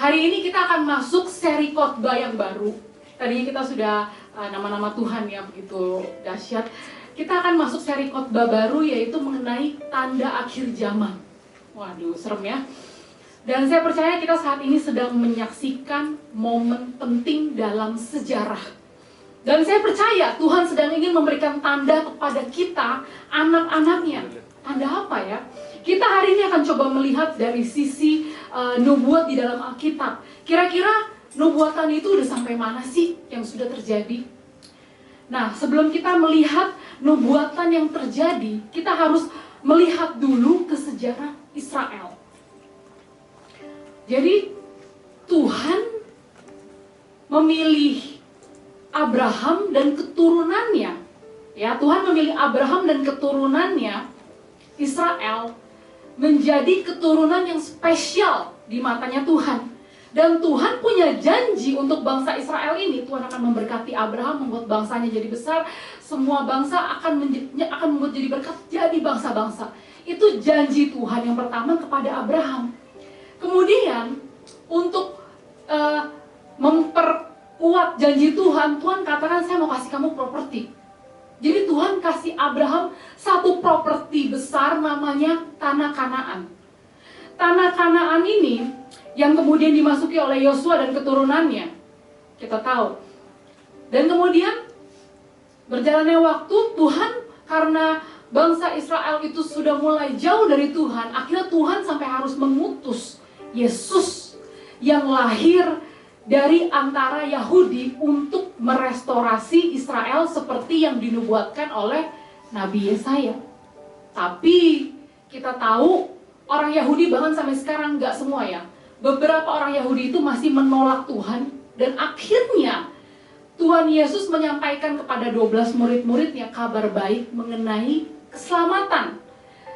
Hari ini kita akan masuk seri khotbah yang baru. Tadinya kita sudah nama-nama Tuhan ya, begitu dahsyat. Kita akan masuk seri khotbah baru, yaitu mengenai tanda akhir zaman. Waduh, serem ya. Dan saya percaya kita saat ini sedang menyaksikan momen penting dalam sejarah. Dan saya percaya Tuhan sedang ingin memberikan tanda kepada kita, anak-anaknya. Tanda apa ya? Kita hari ini akan coba melihat dari sisi nubuat di dalam Alkitab. Kira-kira nubuatan itu udah sampai mana sih yang sudah terjadi? Nah, sebelum kita melihat nubuatan yang terjadi, kita harus melihat dulu ke sejarah Israel. Jadi, Tuhan memilih Abraham dan keturunannya. Ya, Tuhan memilih Abraham dan keturunannya, Israel, menjadi keturunan yang spesial di matanya Tuhan. Dan Tuhan punya janji untuk bangsa Israel ini. Tuhan akan memberkati Abraham, membuat bangsanya jadi besar. Semua bangsa akan membuat jadi berkat, jadi bangsa-bangsa. Itu janji Tuhan yang pertama kepada Abraham. Kemudian, untuk memperkuat janji Tuhan, Tuhan katakan, saya mau kasih kamu properti. Jadi Tuhan kasih Abraham satu properti besar, namanya Tanah Kanaan. Tanah Kanaan ini yang kemudian dimasuki oleh Yosua dan keturunannya. Kita tahu. Dan kemudian berjalannya waktu, Tuhan karena bangsa Israel itu sudah mulai jauh dari Tuhan, akhirnya Tuhan sampai harus mengutus Yesus yang lahir dari antara Yahudi untuk merestorasi Israel seperti yang dinubuatkan oleh Nabi Yesaya. Tapi kita tahu orang Yahudi bahkan sampai sekarang nggak semua ya. Beberapa orang Yahudi itu masih menolak Tuhan, dan akhirnya Tuhan Yesus menyampaikan kepada 12 murid-muridnya kabar baik mengenai keselamatan.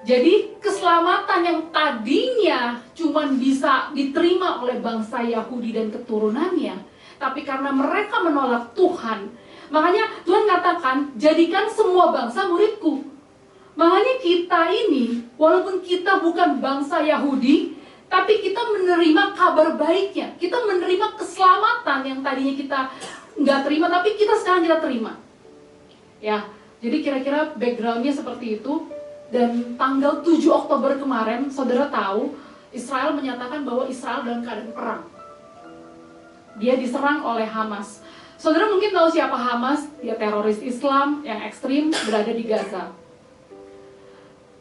Jadi keselamatan yang tadinya cuma bisa diterima oleh bangsa Yahudi dan keturunannya, tapi karena mereka menolak Tuhan, makanya Tuhan katakan, jadikan semua bangsa muridku. Makanya kita ini, walaupun kita bukan bangsa Yahudi, tapi kita menerima kabar baiknya. Kita menerima keselamatan yang tadinya kita nggak terima, tapi sekarang kita terima. Ya, jadi kira-kira backgroundnya seperti itu. Dan tanggal 7 Oktober kemarin, saudara tahu, Israel menyatakan bahwa Israel dalam keadaan perang. Dia diserang oleh Hamas. Saudara mungkin tahu siapa Hamas? Dia teroris Islam yang ekstrim berada di Gaza.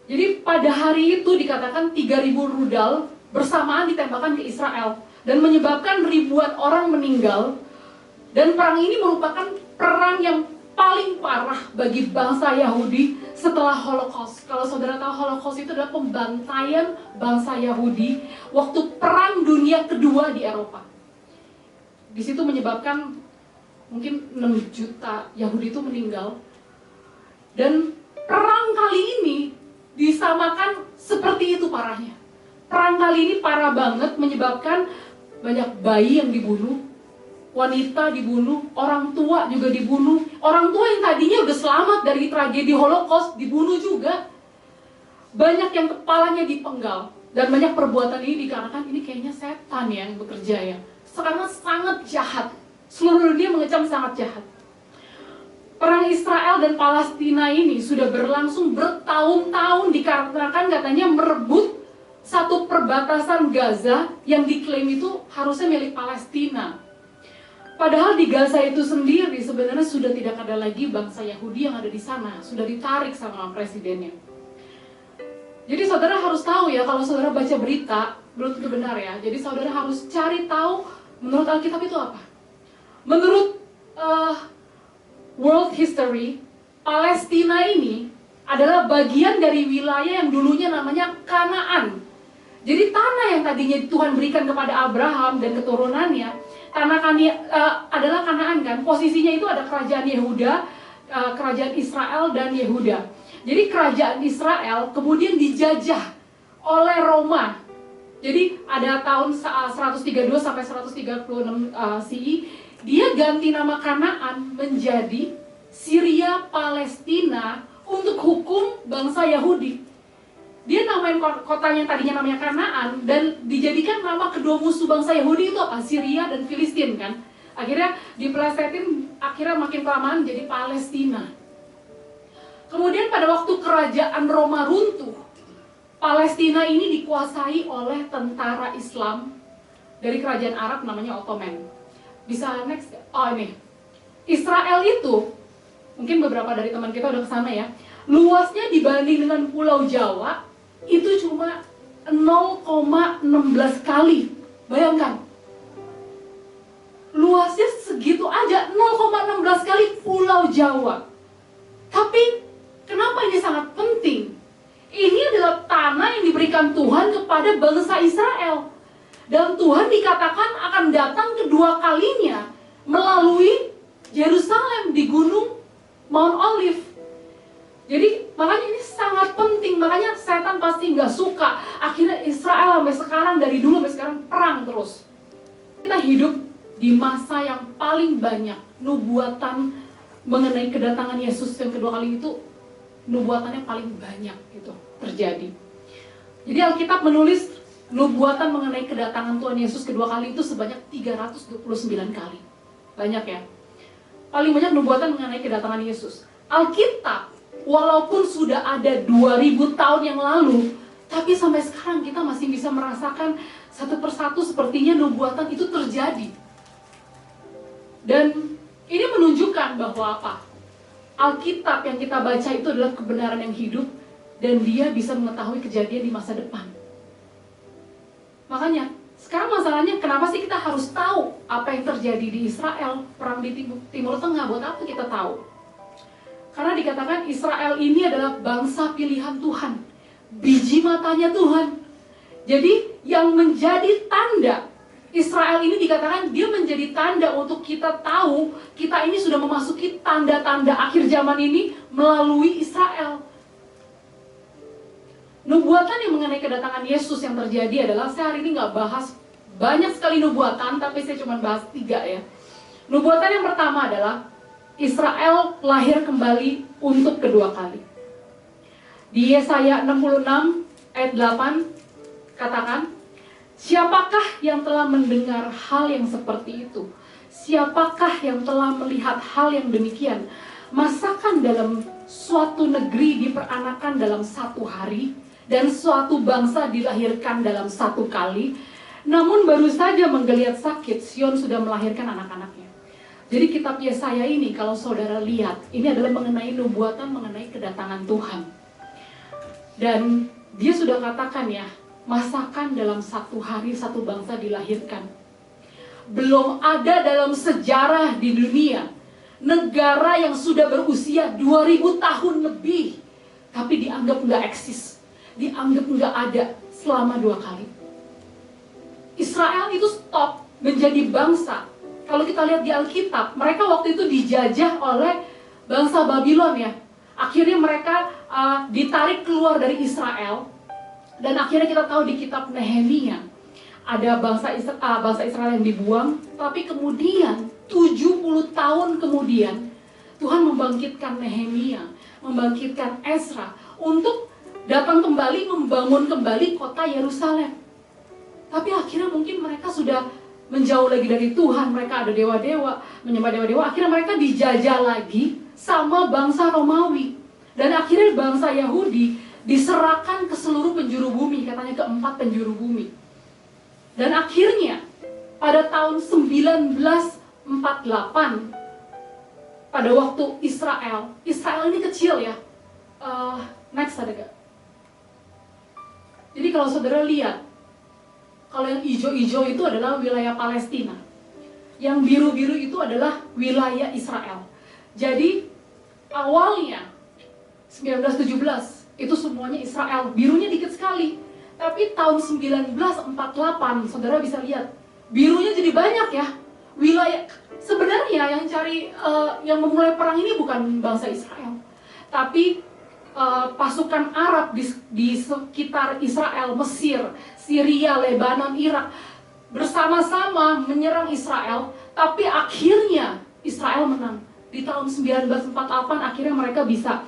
Jadi pada hari itu dikatakan 3.000 rudal bersamaan ditembakkan ke Israel dan menyebabkan ribuan orang meninggal. Dan perang ini merupakan perang yang paling parah bagi bangsa Yahudi setelah Holocaust. Kalau saudara tahu, Holocaust itu adalah pembantaian bangsa Yahudi waktu Perang Dunia Kedua di Eropa. Di situ menyebabkan mungkin 6 juta Yahudi itu meninggal. Dan perang kali ini disamakan seperti itu parahnya. Perang kali ini parah banget, menyebabkan banyak bayi yang dibunuh, wanita dibunuh, orang tua juga dibunuh. Orang tua yang tadinya udah selamat dari tragedi Holocaust dibunuh juga. Banyak yang kepalanya dipenggal. Dan banyak perbuatan ini dikarenakan ini kayaknya setan yang bekerja ya. Karena sangat jahat. Seluruh dunia mengecam sangat jahat. Perang Israel dan Palestina ini sudah berlangsung bertahun-tahun dikarenakan katanya merebut satu perbatasan Gaza yang diklaim itu harusnya milik Palestina. Padahal di Gaza itu sendiri sebenarnya sudah tidak ada lagi bangsa Yahudi yang ada di sana. Sudah ditarik sama presidennya. Jadi saudara harus tahu ya, kalau saudara baca berita, belum tentu benar ya. Jadi saudara harus cari tahu menurut Alkitab itu apa. Menurut world history, Palestina ini adalah bagian dari wilayah yang dulunya namanya Kanaan. Jadi tanah yang tadinya Tuhan berikan kepada Abraham dan keturunannya, tanah adalah Kanaan kan. Posisinya itu ada kerajaan Yehuda, kerajaan Israel dan Yehuda. Jadi kerajaan Israel kemudian dijajah oleh Roma. Jadi ada tahun 132 sampai 136 CE, dia ganti nama Kanaan menjadi Syria Palestina untuk hukum bangsa Yahudi. Dia namain kotanya yang tadinya namanya Kanaan, dan dijadikan nama kedua musuh bangsa Yahudi itu apa? Syria dan Filistin kan. Akhirnya dipelesetin, akhirnya makin kelamaan jadi Palestina. Kemudian pada waktu kerajaan Roma runtuh, Palestina ini dikuasai oleh tentara Islam dari kerajaan Arab namanya Ottoman. Bisa next? Oh ini, Israel itu, mungkin beberapa dari teman kita udah kesana ya, luasnya dibanding dengan Pulau Jawa itu cuma 0,16 kali. Bayangkan, luasnya segitu aja, 0,16 kali Pulau Jawa. Tapi kenapa ini sangat penting? Ini adalah tanah yang diberikan Tuhan kepada bangsa Israel. Dan Tuhan dikatakan akan datang kedua kalinya melalui Yerusalem di gunung Mount Olive. Jadi makanya ini sangat penting. Makanya setan pasti nggak suka. Akhirnya Israel sampai sekarang, dari dulu sampai sekarang perang terus. Kita hidup di masa yang paling banyak nubuatan mengenai kedatangan Yesus yang kedua kali itu, nubuatannya paling banyak gitu terjadi. Jadi Alkitab menulis nubuatan mengenai kedatangan Tuhan Yesus kedua kali itu sebanyak 329 kali. Banyak ya. Paling banyak nubuatan mengenai kedatangan Yesus. Alkitab walaupun sudah ada 2000 tahun yang lalu, tapi sampai sekarang kita masih bisa merasakan satu persatu sepertinya nubuatan itu terjadi. Dan ini menunjukkan bahwa apa? Alkitab yang kita baca itu adalah kebenaran yang hidup, dan dia bisa mengetahui kejadian di masa depan. Makanya, sekarang masalahnya kenapa sih kita harus tahu apa yang terjadi di Israel, perang di Timur Tengah, buat apa kita tahu? Karena dikatakan Israel ini adalah bangsa pilihan Tuhan, biji matanya Tuhan. Jadi yang menjadi tanda Israel ini dikatakan dia menjadi tanda untuk kita tahu kita ini sudah memasuki tanda-tanda akhir zaman ini melalui Israel. Nubuatan yang mengenai kedatangan Yesus yang terjadi adalah, saya hari ini nggak bahas banyak sekali nubuatan, tapi saya cuma bahas 3 ya. Nubuatan yang pertama adalah Israel lahir kembali untuk kedua kali. Di Yesaya 66 ayat 8 katakan, siapakah yang telah mendengar hal yang seperti itu? Siapakah yang telah melihat hal yang demikian? Masakan dalam suatu negeri diperanakan dalam 1 hari, dan suatu bangsa dilahirkan dalam 1 kali? Namun baru saja menggeliat sakit, Sion sudah melahirkan anak-anaknya. Jadi kitab Yesaya ini, kalau saudara lihat, ini adalah mengenai nubuatan mengenai kedatangan Tuhan. Dan dia sudah katakan ya, masakan dalam 1 hari 1 bangsa dilahirkan. Belum ada dalam sejarah di dunia negara yang sudah berusia 2000 tahun lebih, tapi dianggap nggak eksis, dianggap nggak ada selama 2 kali. Israel itu stop menjadi bangsa. Kalau kita lihat di Alkitab, mereka waktu itu dijajah oleh bangsa Babylon ya. Akhirnya mereka ditarik keluar dari Israel. Dan akhirnya kita tahu di kitab Nehemia ada bangsa Israel yang dibuang, tapi kemudian 70 tahun kemudian Tuhan membangkitkan Nehemia, membangkitkan Ezra untuk datang kembali membangun kembali kota Yerusalem. Tapi akhirnya mungkin mereka sudah menjauh lagi dari Tuhan, mereka ada dewa-dewa, menyembah dewa-dewa, akhirnya mereka dijajah lagi sama bangsa Romawi. Dan akhirnya bangsa Yahudi diserahkan ke seluruh penjuru bumi, katanya ke 4 penjuru bumi. Dan akhirnya pada tahun 1948, pada waktu Israel ini kecil ya. Next ada gak? Jadi kalau saudara lihat, kalau yang hijau-hijau itu adalah wilayah Palestina, yang biru-biru itu adalah wilayah Israel. Jadi awalnya 1917 itu semuanya Israel, birunya dikit sekali. Tapi tahun 1948, saudara bisa lihat, birunya jadi banyak ya. Wilayah sebenarnya yang memulai perang ini bukan bangsa Israel, tapi pasukan Arab di sekitar Israel, Mesir, Syria, Lebanon, Irak bersama-sama menyerang Israel. Tapi akhirnya Israel menang. Di tahun 1948 akhirnya mereka bisa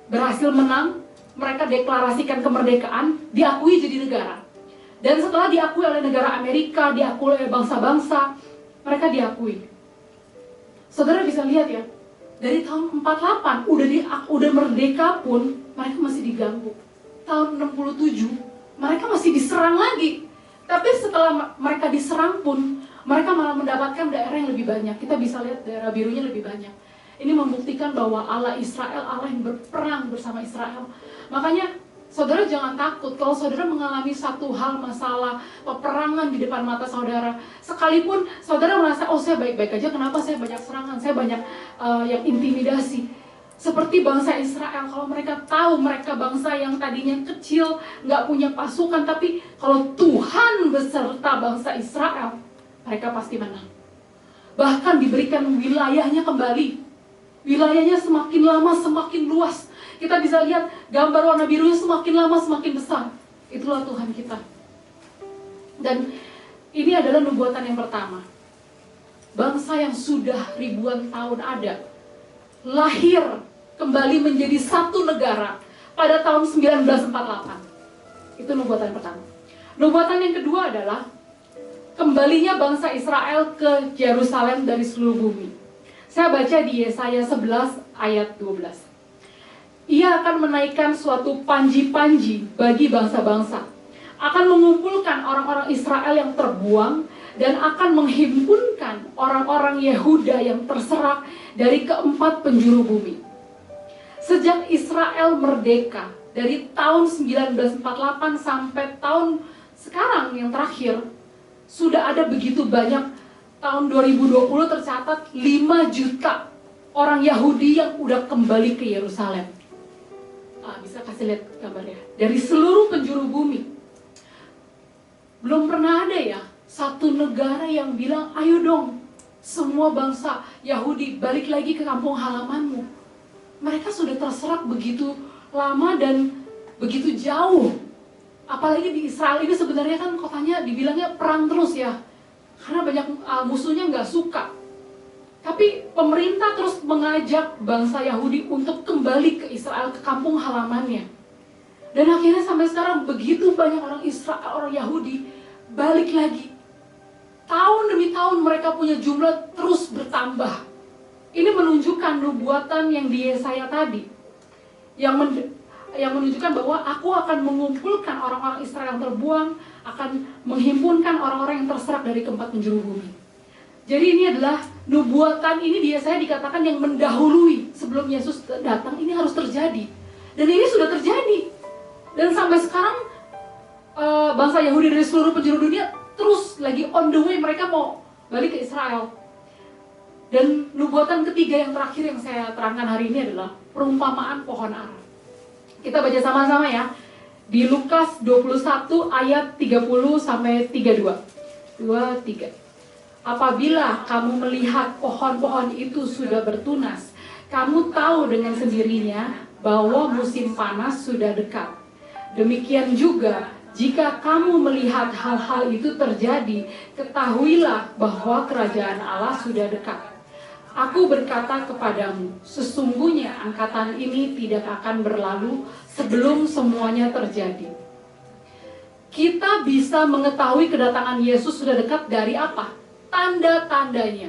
berhasil menang, mereka deklarasikan kemerdekaan, diakui jadi negara. Dan setelah diakui oleh negara Amerika, diakui oleh bangsa-bangsa, mereka diakui. Saudara bisa lihat ya, dari tahun 48 udah merdeka pun mereka masih diganggu. Tahun 67 mereka masih diserang lagi. Tapi setelah mereka diserang pun mereka malah mendapatkan daerah yang lebih banyak. Kita bisa lihat daerah birunya lebih banyak. Ini membuktikan bahwa Allah Israel, Allah yang berperang bersama Israel. Makanya saudara jangan takut kalau saudara mengalami satu hal masalah peperangan di depan mata saudara. Sekalipun saudara merasa, oh saya baik-baik aja, kenapa saya banyak serangan, saya banyak yang intimidasi. Seperti bangsa Israel, kalau mereka tahu mereka bangsa yang tadinya kecil, nggak punya pasukan, tapi kalau Tuhan beserta bangsa Israel, mereka pasti menang. Bahkan diberikan wilayahnya kembali. Wilayahnya semakin lama semakin luas. Kita bisa lihat gambar warna birunya semakin lama semakin besar. Itulah Tuhan kita. Dan ini adalah nubuatan yang pertama. Bangsa yang sudah ribuan tahun ada, lahir kembali menjadi satu negara pada tahun 1948. Itu nubuatan pertama. Nubuatan yang kedua adalah kembalinya bangsa Israel ke Yerusalem dari seluruh bumi. Saya baca di Yesaya 11 ayat 12. Ia akan menaikkan suatu panji-panji bagi bangsa-bangsa, akan mengumpulkan orang-orang Israel yang terbuang, dan akan menghimpunkan orang-orang Yehuda yang terserak dari keempat penjuru bumi. Sejak Israel merdeka, dari tahun 1948 sampai tahun sekarang yang terakhir, sudah ada begitu banyak. Tahun 2020 tercatat 5 juta orang Yahudi yang udah kembali ke Yerusalem. Bisa kasih lihat gambarnya. Dari seluruh penjuru bumi. Belum pernah ada ya satu negara yang bilang, ayo dong semua bangsa Yahudi balik lagi ke kampung halamanmu. Mereka sudah terserak begitu lama dan begitu jauh. Apalagi di Israel ini sebenarnya kan kotanya dibilangnya perang terus ya, karena banyak musuhnya nggak suka. Tapi pemerintah terus mengajak bangsa Yahudi untuk kembali ke Israel, ke kampung halamannya. Dan akhirnya sampai sekarang begitu banyak orang Israel, orang Yahudi balik lagi. Tahun demi tahun mereka punya jumlah terus bertambah. Ini menunjukkan nubuatan yang di Yesaya tadi, yang menunjukkan bahwa aku akan mengumpulkan orang-orang Israel yang terbuang, akan menghimpunkan orang-orang yang terserak dari keempat penjuru bumi. Jadi ini adalah nubuatan ini di Yesaya dikatakan yang mendahului sebelum Yesus datang, ini harus terjadi. Dan ini sudah terjadi. Dan sampai sekarang bangsa Yahudi dari seluruh penjuru dunia terus lagi on the way, mereka mau balik ke Israel. Dan nubuatan ketiga yang terakhir yang saya terangkan hari ini adalah perumpamaan pohon ara. Kita baca sama-sama ya. Di Lukas 21 ayat 30 sampai 32. 2, 3. Apabila kamu melihat pohon-pohon itu sudah bertunas, kamu tahu dengan sendirinya bahwa musim panas sudah dekat. Demikian juga, jika kamu melihat hal-hal itu terjadi, ketahuilah bahwa kerajaan Allah sudah dekat. Aku berkata kepadamu, sesungguhnya angkatan ini tidak akan berlalu sebelum semuanya terjadi. Kita bisa mengetahui kedatangan Yesus sudah dekat dari apa? Tanda-tandanya.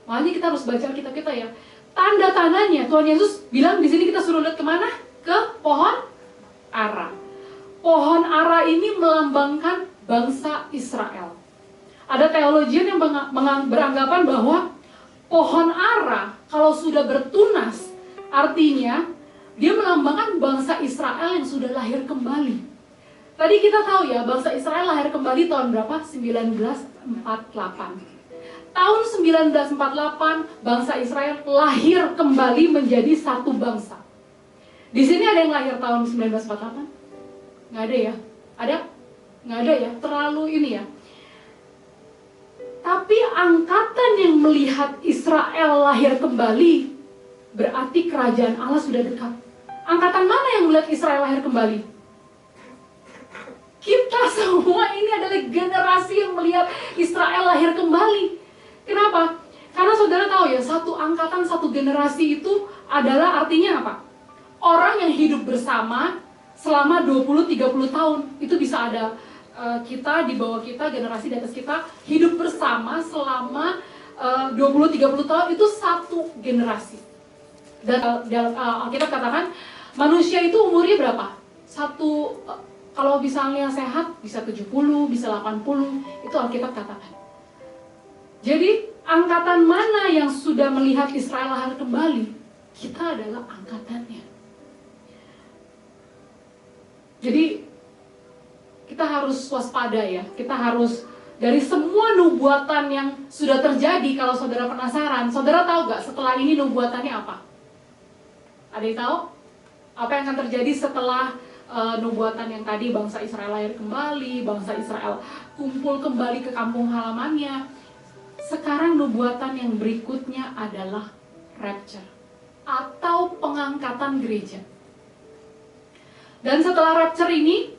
Makanya kita harus baca Alkitab kita ya. Tanda-tandanya, Tuhan Yesus bilang di sini kita suruh lihat kemana? Ke pohon ara. Pohon ara ini melambangkan bangsa Israel. Ada teologian yang beranggapan bahwa pohon ara kalau sudah bertunas, artinya dia melambangkan bangsa Israel yang sudah lahir kembali. Tadi kita tahu ya, bangsa Israel lahir kembali tahun berapa? 1948. Tahun 1948, bangsa Israel lahir kembali menjadi satu bangsa. Di sini ada yang lahir tahun 1948? Nggak ada ya? Ada? Nggak ada ya? Terlalu ini ya. Tapi angkatan yang melihat Israel lahir kembali, berarti kerajaan Allah sudah dekat. Angkatan mana yang melihat Israel lahir kembali? Kita semua ini adalah generasi yang melihat Israel lahir kembali. Kenapa? Karena saudara tahu ya, satu angkatan, satu generasi itu adalah artinya apa? Orang yang hidup bersama selama 20-30 tahun. Itu bisa ada kita, di bawah kita, generasi di atas kita hidup bersama selama 20-30 tahun, itu satu generasi. Dan Alkitab katakan manusia itu umurnya berapa? Kalau misalnya sehat bisa 70, bisa 80, itu Alkitab katakan. Jadi angkatan mana yang sudah melihat Israel lahir kembali? Kita adalah angkatannya. Jadi kita harus waspada ya. Kita harus, dari semua nubuatan yang sudah terjadi, kalau saudara penasaran, saudara tahu gak setelah ini nubuatannya apa? Ada yang tahu? Apa yang akan terjadi setelah nubuatan yang tadi, bangsa Israel lahir kembali, bangsa Israel kumpul kembali ke kampung halamannya? Sekarang nubuatan yang berikutnya adalah rapture, atau pengangkatan gereja. Dan setelah rapture ini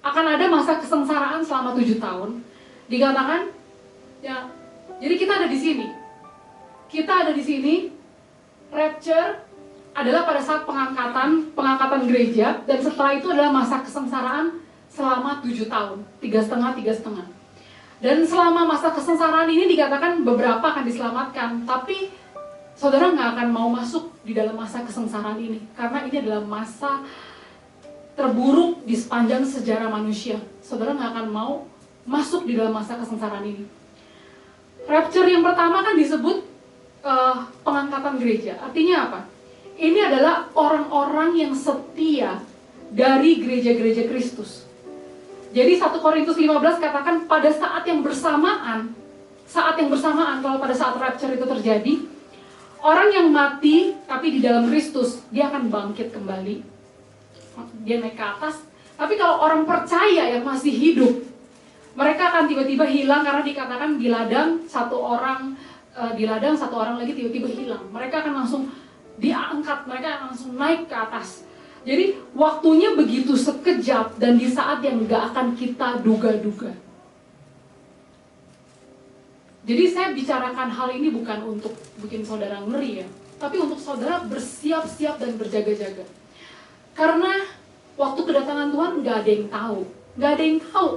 akan ada masa kesengsaraan selama 7 tahun. Dikatakan ya, jadi kita ada di sini. Kita ada di sini. Rapture adalah pada saat pengangkatan gereja, dan setelah itu adalah masa kesengsaraan selama 7 tahun, 3,5. Dan selama masa kesengsaraan ini dikatakan beberapa akan diselamatkan, tapi saudara nggak akan mau masuk di dalam masa kesengsaraan ini, karena ini adalah masa terburuk di sepanjang sejarah manusia. Saudara nggak akan mau masuk di dalam masa kesengsaraan ini. Rapture yang pertama kan disebut pengangkatan gereja. Artinya apa? Ini adalah orang-orang yang setia dari gereja-gereja Kristus. Jadi 1 Korintus 15 katakan pada saat yang bersamaan, kalau pada saat rapture itu terjadi, orang yang mati tapi di dalam Kristus, dia akan bangkit kembali. Dia naik ke atas. Tapi kalau orang percaya yang masih hidup, mereka akan tiba-tiba hilang, karena dikatakan di ladang satu orang lagi tiba-tiba hilang. Mereka akan langsung diangkat, mereka akan langsung naik ke atas. Jadi waktunya begitu sekejap dan di saat yang gak akan kita duga-duga. Jadi saya bicarakan hal ini bukan untuk bikin saudara ngeri ya, tapi untuk saudara bersiap-siap dan berjaga-jaga. Karena waktu kedatangan Tuhan gak ada yang tahu.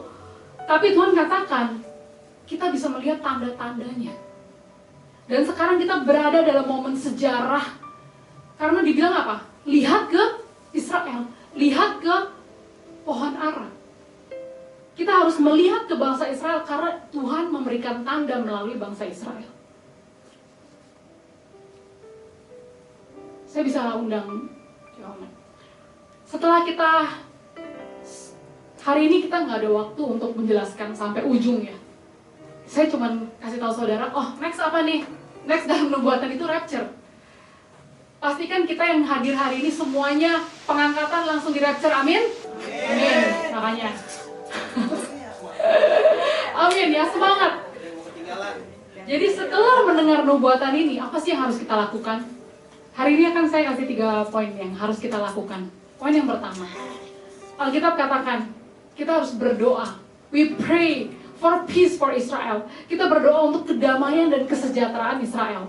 Tapi Tuhan katakan kita bisa melihat tanda-tandanya. Dan sekarang kita berada dalam momen sejarah. Karena dibilang apa? Lihat ke Israel, lihat ke pohon ara. Kita harus melihat ke bangsa Israel karena Tuhan memberikan tanda melalui bangsa Israel. Saya bisa undang Johan. Setelah kita, hari ini kita nggak ada waktu untuk menjelaskan sampai ujung ya. Saya cuma kasih tahu saudara, next apa nih? Next dalam nubuatan itu rapture. Pastikan kita yang hadir hari ini semuanya pengangkatan langsung di rapture, amin? Amin, makanya. Amin ya, semangat. Jadi setelah mendengar nubuatan ini, apa sih yang harus kita lakukan? Hari ini akan saya kasih 3 poin yang harus kita lakukan. Poin yang pertama, Alkitab katakan, kita harus berdoa. We pray for peace for Israel. Kita berdoa untuk kedamaian dan kesejahteraan Israel.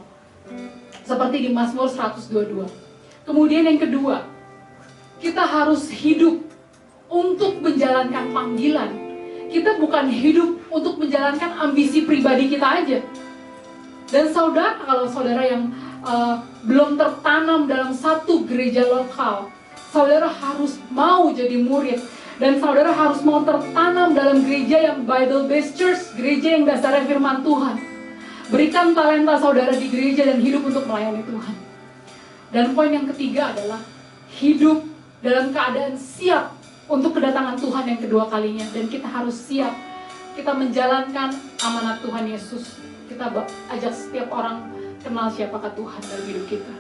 Seperti di Mazmur 122. Kemudian yang kedua, kita harus hidup untuk menjalankan panggilan. Kita bukan hidup untuk menjalankan ambisi pribadi kita aja. Dan saudara, kalau saudara yang belum tertanam dalam satu gereja lokal, saudara harus mau jadi murid. Dan saudara harus mau tertanam dalam gereja yang Bible-based church, gereja yang dasarnya firman Tuhan. Berikan talenta saudara di gereja dan hidup untuk melayani Tuhan. Dan poin yang ketiga adalah hidup dalam keadaan siap untuk kedatangan Tuhan yang kedua kalinya. Dan kita harus siap, kita menjalankan amanat Tuhan Yesus. Kita ajak setiap orang kenal siapakah Tuhan dalam hidup kita.